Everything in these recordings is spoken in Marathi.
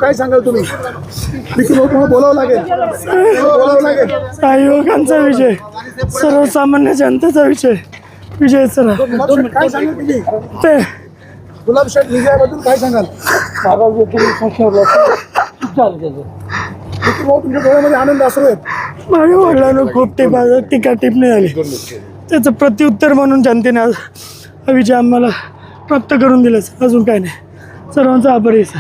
काय सांगाल तुम्ही? बोलावं लागेल. युवकांचा विजय, सर्वसामान्य जनतेचा विजय. विजय सर काय सांगाल तुम्ही? ते गुलाब शेठ विजयाबद्दल काय सांगाल? तुमच्या डोळ्यामध्ये आनंद असू आहेत. माझ्या वडिलांना खूप टीका टिप्पणी झाली. त्याचं प्रत्युत्तर म्हणून जनतेने आज हा विजय आम्हाला प्राप्त करून दिला सर. अजून काय नाही. सर्वांचा आभारी आहे सर.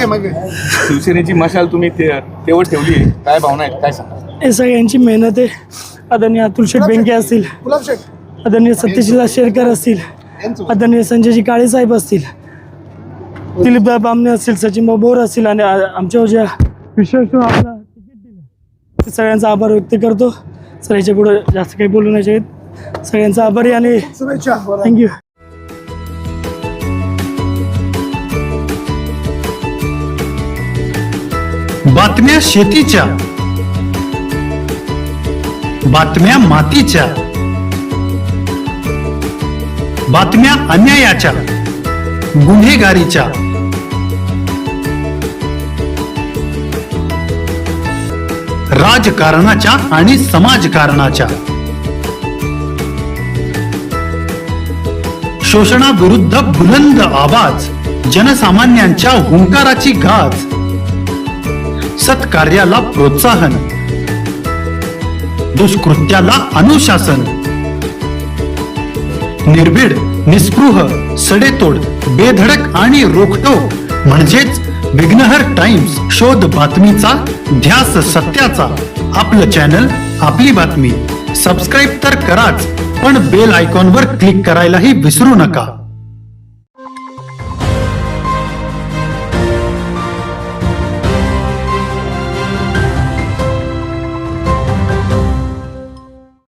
मागे शिवसेनेची मशाल तुम्ही तेवढ ठेवली आहे, काय भावना आहेत, काय सांगा? हे सगळ्यांची मेहनत आहे. आदरणीय अतुल शेठ बेंके असतील, गुलाब शेठ, आदरणीय सत्यशील शेरकर असतील, आदरणीय संजयजी काळे साहेब असतील, दिलीप बामणे असतील, सचिन बोर असतील आणि आमच्यावर ज्या विशेष आपला तिकीट दिलं सगळ्यांचा आभार व्यक्त करतो. सर याच्या पुढे जास्त काही बोलू नाही शकत. सगळ्यांचा आभारी आणि शुभेच्छा. थँक्यू. बातम्या शेतीच्या, बातम्या मातीच्या, बातम्या अन्यायाच्या, गुन्हेगारीच्या, राजकारणाच्या आणि समाजकारणाच्या, शोषणाविरुद्ध बुलंद आवाज, जनसामान्यांच्या हुंकाराची गाज, सत्कार्याला प्रोत्साहन, दुष्कृत्याला अनुशासन, निर्भीड, निस्पृह, सडेतोड, बेधडक आणि रोखटोक म्हणजेच विघ्नहर टाइम्स. शोध बातमीचा, ध्यास सत्याचा. आपलं चॅनल, आपली बातमी. सबस्क्राईब तर कराच, पण बेल आयकॉनवर क्लिक करायलाही विसरू नका.